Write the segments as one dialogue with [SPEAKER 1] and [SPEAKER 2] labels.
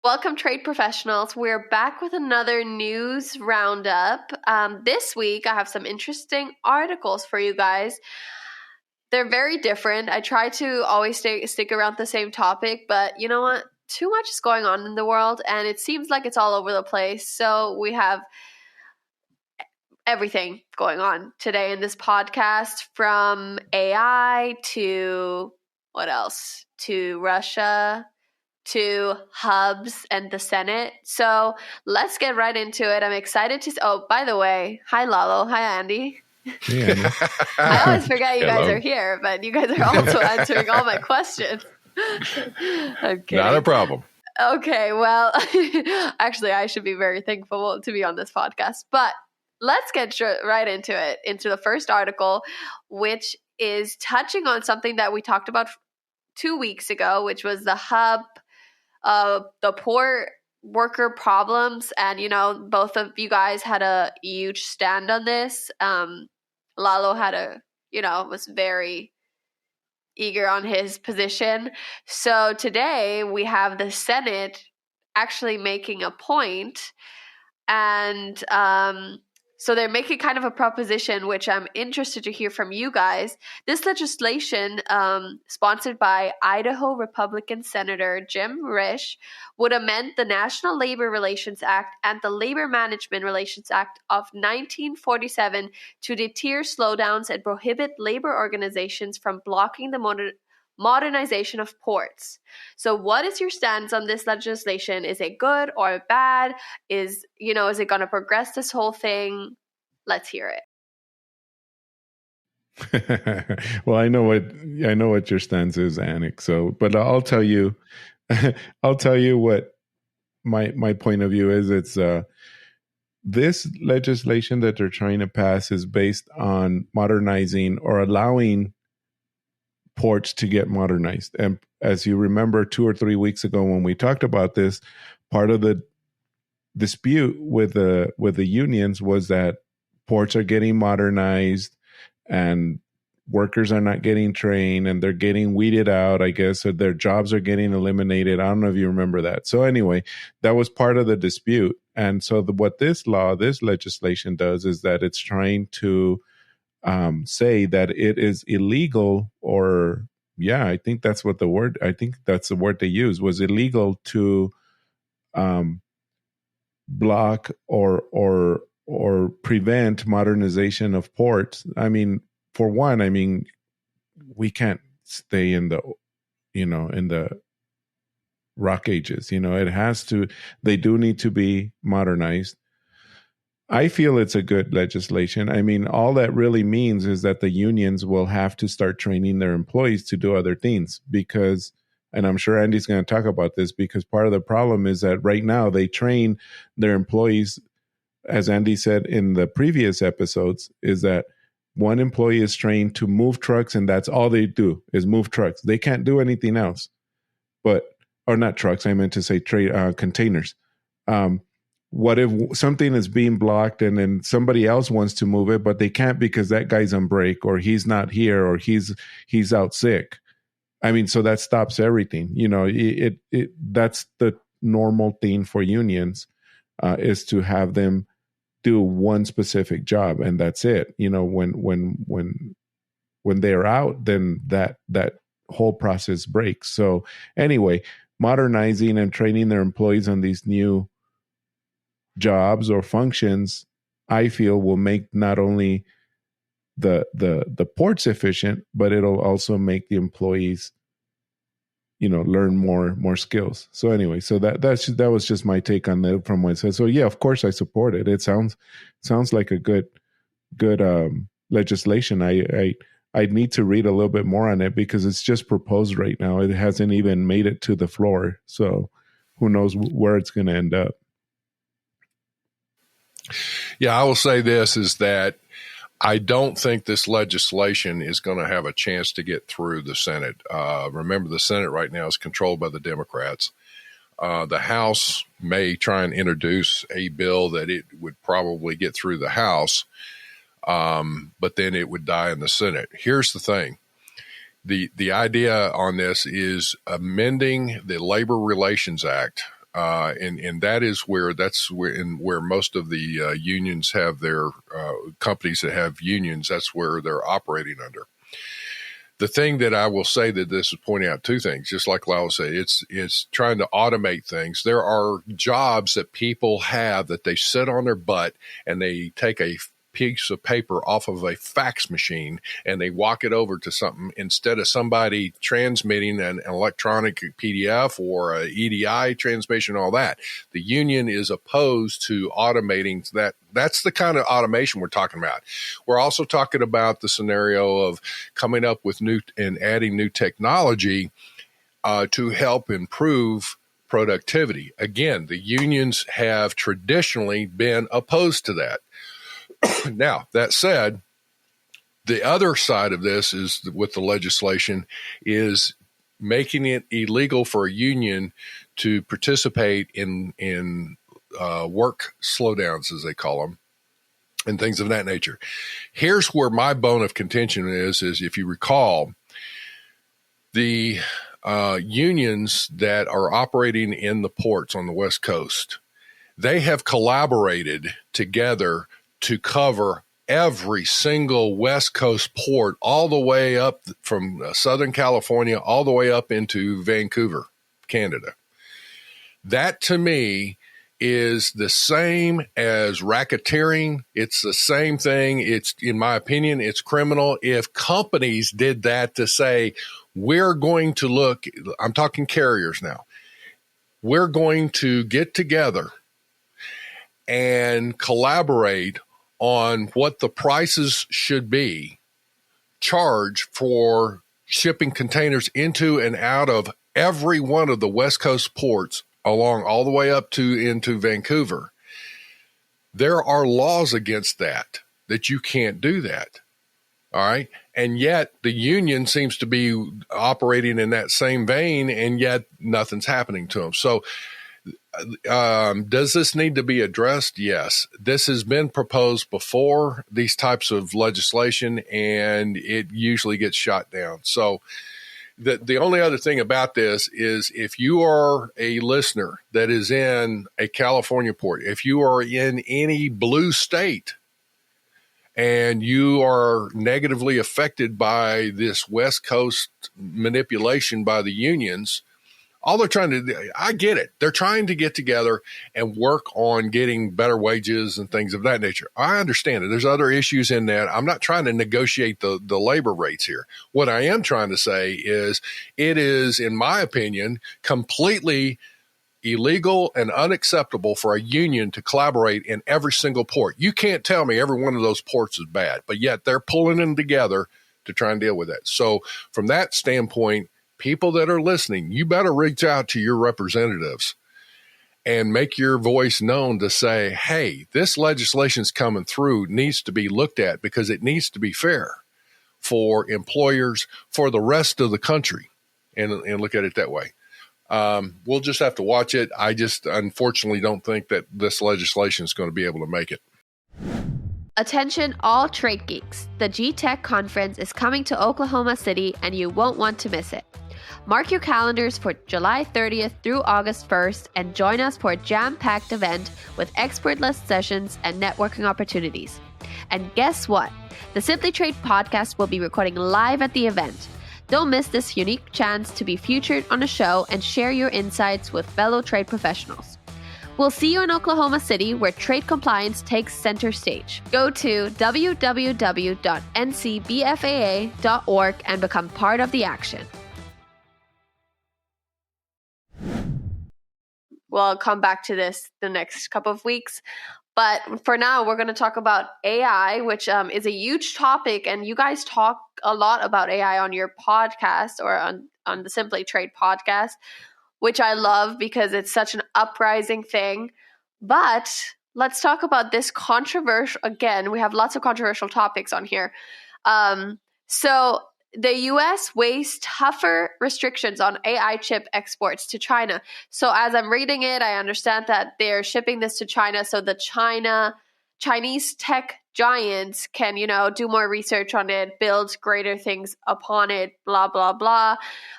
[SPEAKER 1] Welcome, trade professionals. We're back with another news roundup. This week, I have some interesting articles for you guys. They're very different. I try to always stick around the same topic, but you know what? Too much is going on in the world, and it seems like it's all over the place. So we have everything going on today in this podcast, from AI to what else? To Russia, to hubs and the Senate. So let's get right into it. I'm excited to. Oh, by the way, hi Lalo, hi Andy.
[SPEAKER 2] Yeah.
[SPEAKER 1] I always forget you guys are here, but you guys are also answering all my questions. I'm kidding.
[SPEAKER 3] Not a problem.
[SPEAKER 1] Okay, well, actually, I should be very thankful to be on this podcast. But let's get right into it, into the first article, which is touching on something that we talked about 2 weeks ago, which was the hub, the poor worker problems. And, you know, both of you guys had a huge stand on this. Lalo had was very eager on his position. So today we have the Senate actually making a point, and so they're making kind of a proposition, which I'm interested to hear from you guys. This legislation, sponsored by Idaho Republican Senator Jim Risch, would amend the National Labor Relations Act and the Labor Management Relations Act of 1947 to deter slowdowns and prohibit labor organizations from blocking the modernization of ports. So what is your stance on this legislation? Is it good or bad? Is it going to progress this whole thing? Let's hear
[SPEAKER 2] it. Well, I know what your stance is, Annik. So, but I'll tell you what my point of view is. It's this legislation that they're trying to pass is based on modernizing or allowing ports to get modernized. And as you remember, 2 or 3 weeks ago when we talked about this, part of the dispute with the unions was that ports are getting modernized and workers are not getting trained and they're getting weeded out, I guess, or their jobs are getting eliminated. I don't know if you remember that. So anyway, that was part of the dispute. And so what this legislation does is that it's trying to say that it is illegal, or I think that's the word they used, was illegal to block or prevent modernization of ports. I mean, for one, we can't stay in the rock ages. They do need to be modernized. I feel it's a good legislation. I mean, all that really means is that the unions will have to start training their employees to do other things because, and I'm sure Andy's going to talk about this, because part of the problem is that right now they train their employees, as Andy said in the previous episodes, is that one employee is trained to move trucks and that's all they do is move trucks. They can't do anything else. Or not trucks, I meant to say containers. What if something is being blocked and then somebody else wants to move it, but they can't because that guy's on break or he's not here or he's out sick? I mean, so that stops everything. That's the normal thing for unions, is to have them do one specific job and that's it. When they're out, then that whole process breaks. So anyway, modernizing and training their employees on these new jobs or functions, I feel will make not only the ports efficient, but it'll also make the employees, learn more skills. So anyway, so that was just my take on that from what it says. So yeah, of course I support it. It sounds like a good legislation. I'd need to read a little bit more on it because it's just proposed right now. It hasn't even made it to the floor. So who knows where it's going to end up.
[SPEAKER 3] Yeah, I will say this is that I don't think this legislation is going to have a chance to get through the Senate. Remember, the Senate right now is controlled by the Democrats. The House may try and introduce a bill that it would probably get through the House, but then it would die in the Senate. Here's the thing. The idea on this is amending the Labor Relations Act And that's where most of the unions have their companies that have unions. That's where they're operating under. The thing that I will say that this is pointing out two things, just like Lalo said, it's trying to automate things. There are jobs that people have that they sit on their butt and they take a piece of paper off of a fax machine and they walk it over to something instead of somebody transmitting an electronic PDF or a EDI transmission, all that. The union is opposed to automating that. That's the kind of automation we're talking about. We're also talking about the scenario of coming up with new and adding new technology to help improve productivity. Again, the unions have traditionally been opposed to that. Now, that said, the other side of this is with the legislation is making it illegal for a union to participate in work slowdowns, as they call them, and things of that nature. Here's where my bone of contention is if you recall, the unions that are operating in the ports on the West Coast, they have collaborated together to cover every single West Coast port all the way up from Southern California all the way up into Vancouver, Canada. That to me is the same as racketeering. It's the same thing. It's, in my opinion, it's criminal. If companies did that to say, we're going to look, I'm talking carriers now, we're going to get together and collaborate on what the prices should be charged for shipping containers into and out of every one of the West Coast ports along all the way up to into Vancouver. There are laws against that you can't do that. All right. And yet the union seems to be operating in that same vein, and yet nothing's happening to them. So does this need to be addressed? Yes. This has been proposed before, these types of legislation, and it usually gets shot down. So the only other thing about this is if you are a listener that is in a California port, if you are in any blue state and you are negatively affected by this West Coast manipulation by the unions, all they're trying to do, I get it. They're trying to get together and work on getting better wages and things of that nature. I understand it. There's other issues in that. I'm not trying to negotiate the labor rates here. What I am trying to say is it is, in my opinion, completely illegal and unacceptable for a union to collaborate in every single port. You can't tell me every one of those ports is bad, but yet they're pulling them together to try and deal with that. So from that standpoint, people that are listening, you better reach out to your representatives and make your voice known to say, hey, this legislation's coming through, needs to be looked at because it needs to be fair for employers, for the rest of the country, and look at it that way. We'll just have to watch it. I just unfortunately don't think that this legislation is going to be able to make it.
[SPEAKER 1] Attention all trade geeks. The G-Tech conference is coming to Oklahoma City and you won't want to miss it. Mark your calendars for July 30th through August 1st and join us for a jam-packed event with expert-less sessions and networking opportunities. And guess what? The Simply Trade podcast will be recording live at the event. Don't miss this unique chance to be featured on a show and share your insights with fellow trade professionals. We'll see you in Oklahoma City, where trade compliance takes center stage. Go to www.ncbfaa.org and become part of the action. We'll come back to this the next couple of weeks. But for now, we're going to talk about AI, which is a huge topic. And you guys talk a lot about AI on your podcast or on the Simply Trade podcast, which I love because it's such an uprising thing. But let's talk about this controversial, again, we have lots of controversial topics on here. So the US weighs tougher restrictions on AI chip exports to China. So as I'm reading it, I understand that they're shipping this to China so the Chinese tech giants can, do more research on it, build greater things upon it, blah, blah, blah,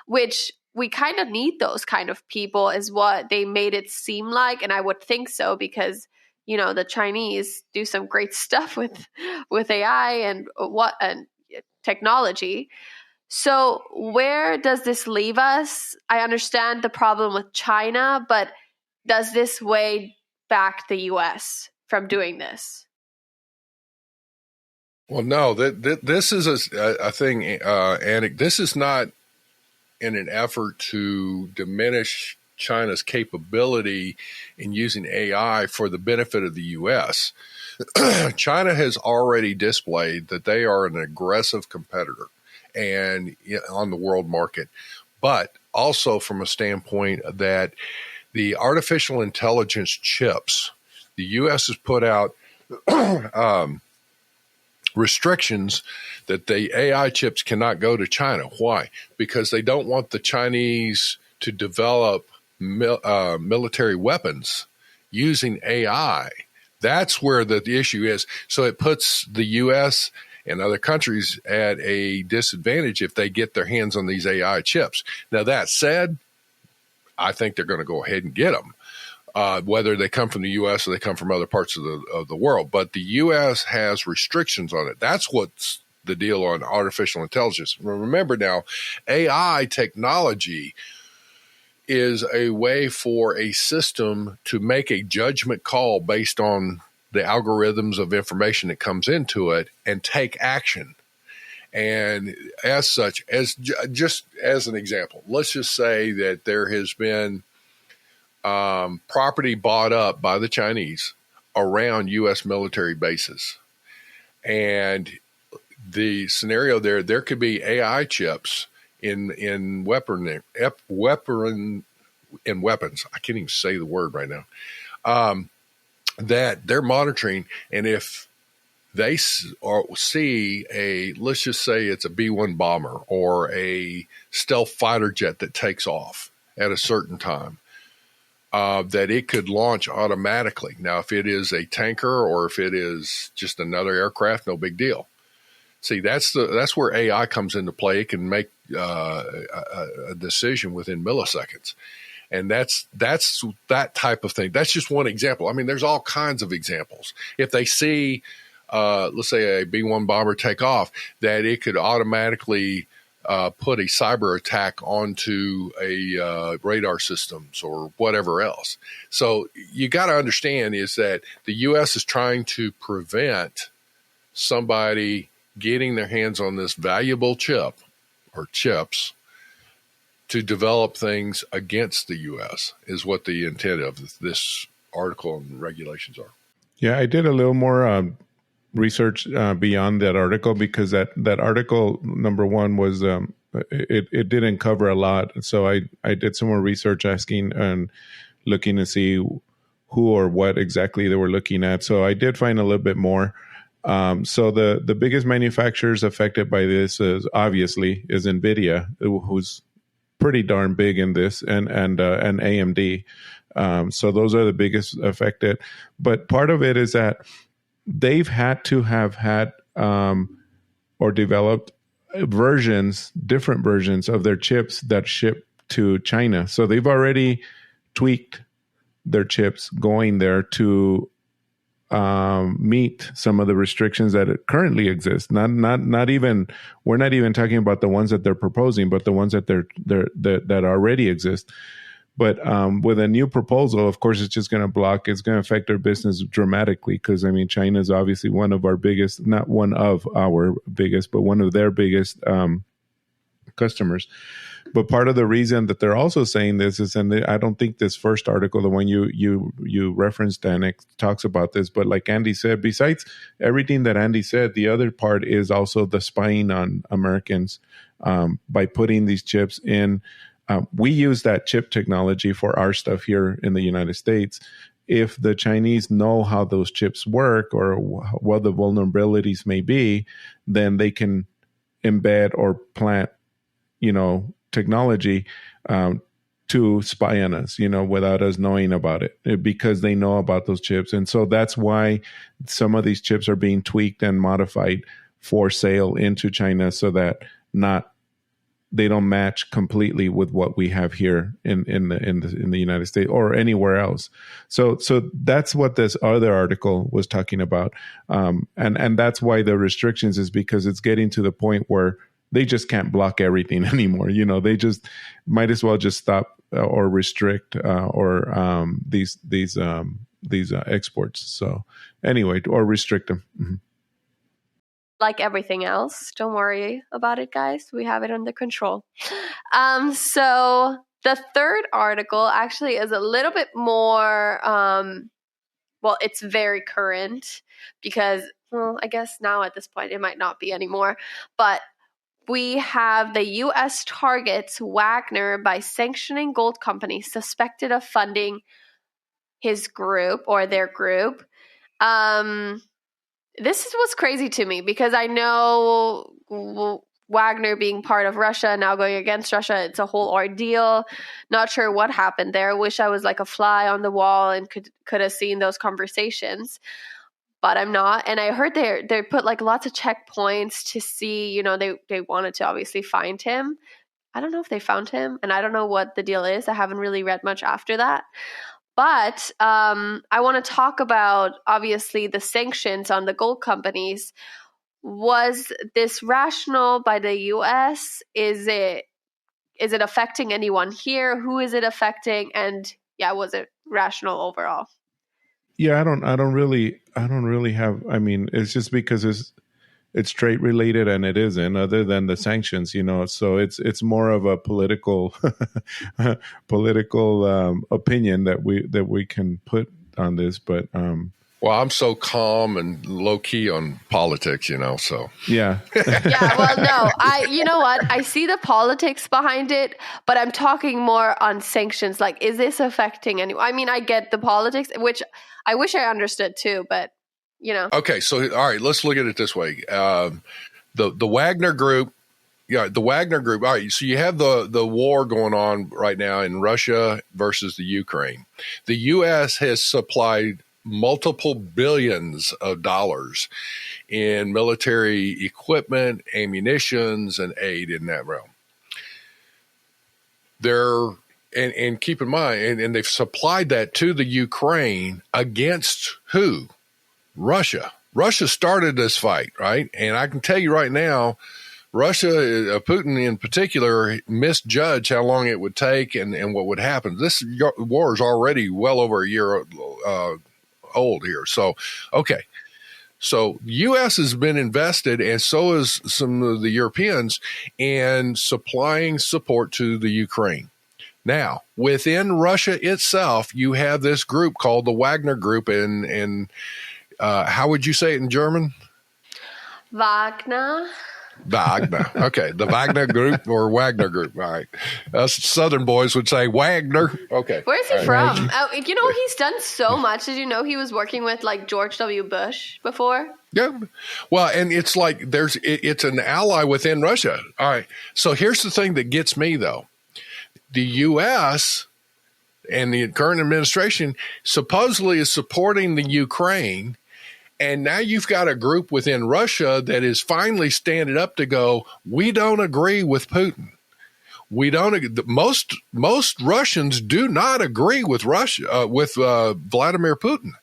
[SPEAKER 1] which we kind of need those kind of people, is what they made it seem like. And I would think so, because the Chinese do some great stuff with AI and technology. So where does this leave us? I understand the problem with China, but does this weigh back the US from doing this?
[SPEAKER 3] Well, no, this is a thing, Annik. This is not in an effort to diminish China's capability in using AI for the benefit of the U.S. China has already displayed that they are an aggressive competitor and on the world market, but also from a standpoint that the artificial intelligence chips, the U.S. has put out restrictions that the AI chips cannot go to China. Why? Because they don't want the Chinese to develop military weapons using AI. That's where the issue is. So it puts the U.S. and other countries at a disadvantage if they get their hands on these AI chips. Now, that said, I think they're going to go ahead and get them, whether they come from the U.S. or they come from other parts of the world. But the U.S. has restrictions on it. That's what's the deal on artificial intelligence. Remember now, AI technology is a way for a system to make a judgment call based on the algorithms of information that comes into it and take action. And as such, just as an example, let's just say that there has been property bought up by the Chinese around U.S. military bases. And the scenario there could be AI chips in weapons. I can't even say the word right now. That they're monitoring, and if they see let's just say it's a B-1 bomber or a stealth fighter jet that takes off at a certain time, that it could launch automatically. Now, if it is a tanker or if it is just another aircraft, no big deal. See, that's where AI comes into play. It can make a decision within milliseconds. And that's that type of thing. That's just one example. I mean, there's all kinds of examples. If they see, let's say, a B-1 bomber take off, that it could automatically put a cyber attack onto a radar systems or whatever else. So you got to understand is that the U.S. is trying to prevent somebody getting their hands on this valuable chip or chips to develop things against the U.S. is what the intent of this article and regulations are.
[SPEAKER 2] Yeah, I did a little more research beyond that article, because that article, number one, was it didn't cover a lot. So I did some more research asking and looking to see who or what exactly they were looking at. So I did find a little bit more. So the biggest manufacturers affected by this is NVIDIA, who's pretty darn big in this, and AMD. So those are the biggest affected. But part of it is that they've had to have had or developed different versions of their chips that ship to China. So they've already tweaked their chips going there to meet some of the restrictions that currently exist. Not even, we're not even talking about the ones that they're proposing, but the ones that that already exist. But with a new proposal, of course, it's just going to it's going to affect their business dramatically, because I mean, China is obviously one of our biggest, not one of our biggest, but one of their biggest customers. But part of the reason that they're also saying this is, and I don't think this first article, the one you referenced, Annik, talks about this, but like Andy said, besides everything that Andy said, the other part is also the spying on Americans by putting these chips in. We use that chip technology for our stuff here in the United States. If the Chinese know how those chips work or what the vulnerabilities may be, then they can embed or plant, technology to spy on us, without us knowing about it, because they know about those chips. And so that's why some of these chips are being tweaked and modified for sale into China, so that not match completely with what we have here in the United States or anywhere else. So that's what this other article was talking about, and that's why the restrictions is because it's getting to the point where they just can't block everything anymore. They just might as well just stop or restrict these exports. So anyway, or restrict them. Mm-hmm.
[SPEAKER 1] Like everything else, don't worry about it, guys. We have it under control. So the third article actually is a little bit more, it's very current because, I guess now at this point it might not be anymore. But we have the U.S. targets Wagner by sanctioning gold companies suspected of funding his group or their group. This is what's crazy to me because I know Wagner being part of Russia, now going against Russia, it's a whole ordeal. Not sure what happened there. Wish I was like a fly on the wall and could have seen those conversations, but I'm not. And I heard they put like lots of checkpoints to see, they wanted to obviously find him. I don't know if they found him, and I don't know what the deal is. I haven't really read much after that. But I want to talk about, obviously, the sanctions on the gold companies. Was this rational by the U.S.? Is it affecting anyone here? Who is it affecting? And was it rational overall?
[SPEAKER 2] Yeah, I don't really have. I mean, it's just because it's trade related and it isn't, other than the sanctions, so it's more of a political opinion that we can put on this. But
[SPEAKER 3] I'm so calm and low key on politics, so
[SPEAKER 2] yeah.
[SPEAKER 1] You know what, I see the politics behind it, but I'm talking more on sanctions. Like, is this affecting anyone? I mean, I get the politics, which I wish I understood too, but
[SPEAKER 3] Okay, so all right, let's look at it this way. The Wagner Group, the Wagner Group. All right, so you have the war going on right now in Russia versus the Ukraine. The U.S. has supplied multiple billions of dollars in military equipment, ammunitions, and aid in that realm. And keep in mind, and they've supplied that to the Ukraine against who? Russia. Russia started this fight, right? And I can tell you right now, Russia, Putin in particular, misjudged how long it would take and what would happen. This war is already well over a year old here. So, okay. So U.S. has been invested, and so has some of the Europeans, in supplying support to the Ukraine. Now, within Russia itself, you have this group called the Wagner Group, and how would you say it in German?
[SPEAKER 1] Wagner.
[SPEAKER 3] Okay. The Wagner Group or Wagner Group. All right. Us Southern boys would say Wagner. Okay.
[SPEAKER 1] Where's he from? He's done so much. Did you know he was working with like George W. Bush before?
[SPEAKER 3] Yeah. Well, and it's like it's an ally within Russia. All right. So here's the thing that gets me, though. The U.S. and the current administration supposedly is supporting the Ukraine. And now you've got a group within Russia that is finally standing up to go, we don't agree with Putin. We don't. Most Russians do not agree with Russia, with Vladimir Putin.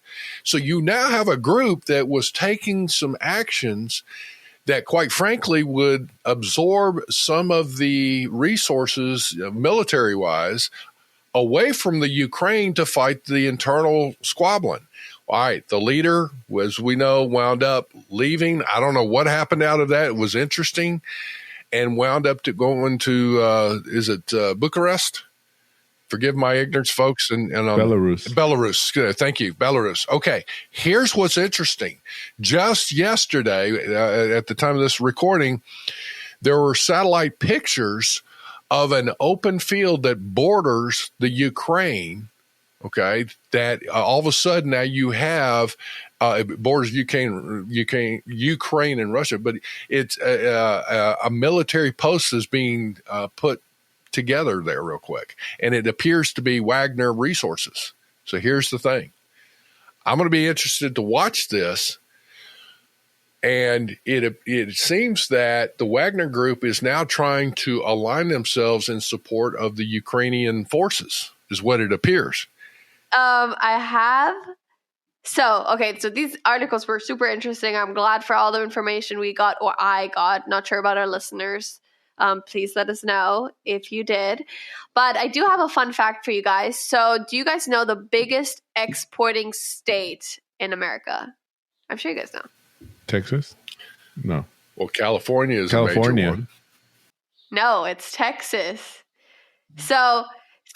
[SPEAKER 3] So you now have a group that was taking some actions that, quite frankly, would absorb some of the resources, military-wise, away from the Ukraine to fight the internal squabbling. All right, the leader, as we know, wound up leaving. I don't know what happened out of that. It was interesting, and wound up going to, Bucharest? Forgive my ignorance, folks. And
[SPEAKER 2] Belarus.
[SPEAKER 3] Belarus. Thank you. Belarus. Okay, here's what's interesting. Just yesterday, at the time of this recording, there were satellite pictures of an open field that borders the Ukraine. Okay, that all of a sudden now you have borders Ukraine and Russia, but it's a military post is being put together there real quick, and it appears to be Wagner resources. So here's the thing: I'm going to be interested to watch this. And it seems that the Wagner Group is now trying to align themselves in support of the Ukrainian forces, is what it appears.
[SPEAKER 1] I have. So these articles were super interesting. I'm glad for all the information we got, or I got. Not sure about our listeners. Please let us know if you did. But I do have a fun fact for you guys. So do you guys know the biggest exporting state in America? I'm sure you guys know.
[SPEAKER 2] Texas? No.
[SPEAKER 3] Well, California is a major one.
[SPEAKER 1] No, it's Texas. So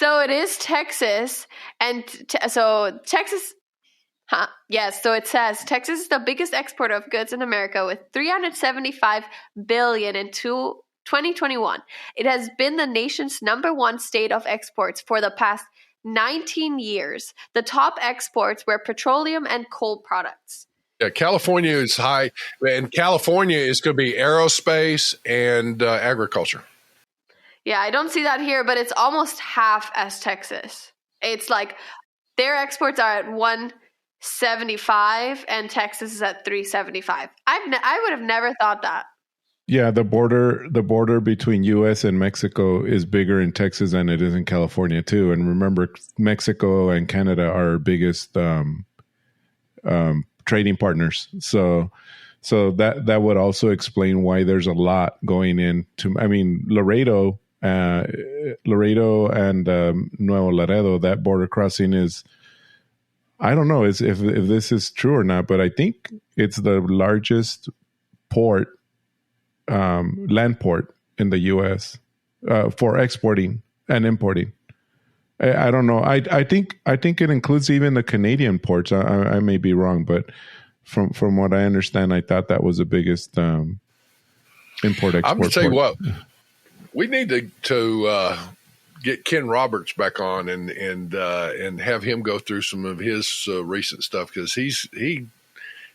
[SPEAKER 1] it is Texas, and so Texas. Yes, so it says Texas is the biggest exporter of goods in America with $375 billion in 2021. It has been the nation's #1 state of exports for the past 19 years. The top exports were petroleum and coal products.
[SPEAKER 3] Yeah, California is high, and California is going to be aerospace and agriculture.
[SPEAKER 1] Yeah, I don't see that here, but it's almost half as Texas. It's like their exports are at 175 and Texas is at 375. I would have never thought that.
[SPEAKER 2] Yeah, the border between U.S. and Mexico is bigger in Texas than it is in California too. And remember, Mexico and Canada are our biggest trading partners. So that would also explain why there's a lot going into. I mean, Laredo and Nuevo Laredo. That border crossing is. I don't know if this is true or not, but I think it's the largest port. Land port in the U.S. For exporting and importing. I don't know. I think it includes even the Canadian ports. I may be wrong, but from what I understand, I thought that was the biggest import-export.
[SPEAKER 3] I'm going to tell you what, we need to get Ken Roberts back on and have him go through some of his recent stuff, because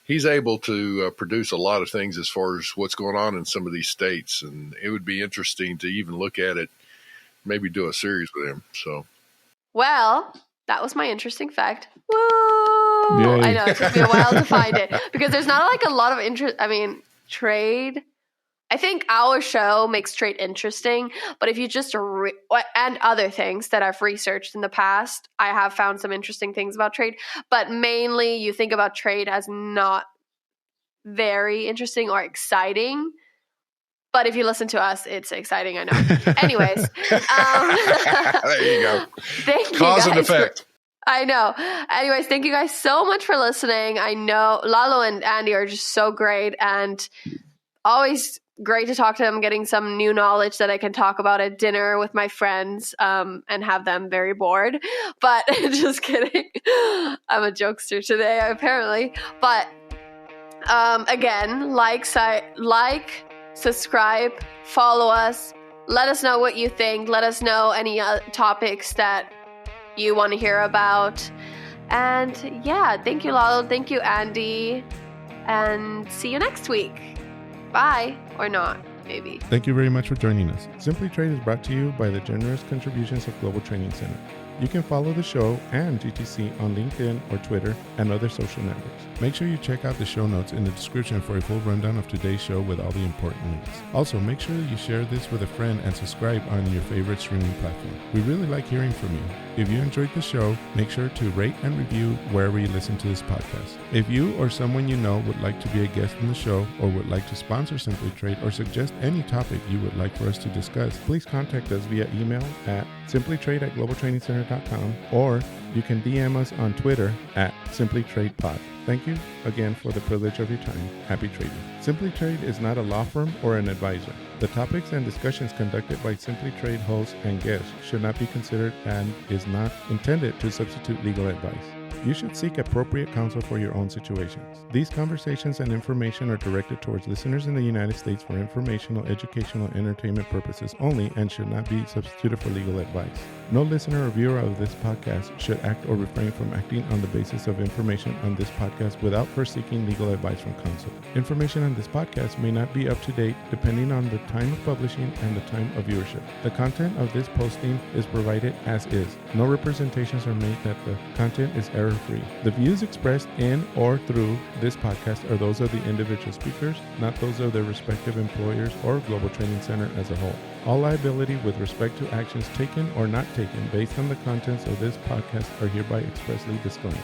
[SPEAKER 3] he's able to produce a lot of things as far as what's going on in some of these states. And it would be interesting to even look at it, maybe do a series with him. So, well,
[SPEAKER 1] that was my interesting fact. Woo! Yay. I know, it took me a while to find it because there's not like a lot of interest. I mean, trade. I think our show makes trade interesting, but if you just and other things that I've researched in the past, I have found some interesting things about trade, but mainly you think about trade as not very interesting or exciting. But if you listen to us, it's exciting, I know. Anyways.
[SPEAKER 3] There you go.
[SPEAKER 1] Thank you
[SPEAKER 3] Cause
[SPEAKER 1] guys
[SPEAKER 3] and effect.
[SPEAKER 1] I know. Anyways, thank you guys so much for listening. I know Lalo and Andy are just so great and always great to talk to them, getting some new knowledge that I can talk about at dinner with my friends and have them very bored. But just kidding. I'm a jokester today, apparently. But again, like, subscribe, follow us. Let us know what you think. Let us know any topics that you want to hear about. And yeah, thank you, Lalo. Thank you, Andy. And see you next week. Bye. Or not, maybe.
[SPEAKER 2] Thank you very much for joining us. Simply Trade is brought to you by the generous contributions of Global Training Center. You can follow the show and GTC on LinkedIn or Twitter and other social networks. Make sure you check out the show notes in the description for a full rundown of today's show with all the important links. Also, make sure that you share this with a friend and subscribe on your favorite streaming platform. We really like hearing from you. If you enjoyed the show, make sure to rate and review wherever you listen to this podcast. If you or someone you know would like to be a guest in the show or would like to sponsor Simply Trade or suggest any topic you would like for us to discuss, please contact us via email at simplytrade@globaltrainingcenter.com, or you can DM us on Twitter at simplytradepod. Thank you again for the privilege of your time. Happy trading. Simply Trade is not a law firm or an advisor. The topics and discussions conducted by Simply Trade hosts and guests should not be considered and is not intended to substitute legal advice. You should seek appropriate counsel for your own situations. These conversations and information are directed towards listeners in the United States for informational, educational, and entertainment purposes only and should not be substituted for legal advice. No listener or viewer of this podcast should act or refrain from acting on the basis of information on this podcast without first seeking legal advice from counsel. Information on this podcast may not be up to date depending on the time of publishing and the time of viewership. The content of this posting is provided as is. No representations are made that the content is error error-free. The views expressed in or through this podcast are those of the individual speakers, not those of their respective employers or Global Training Center as a whole. All liability with respect to actions taken or not taken based on the contents of this podcast are hereby expressly disclaimed.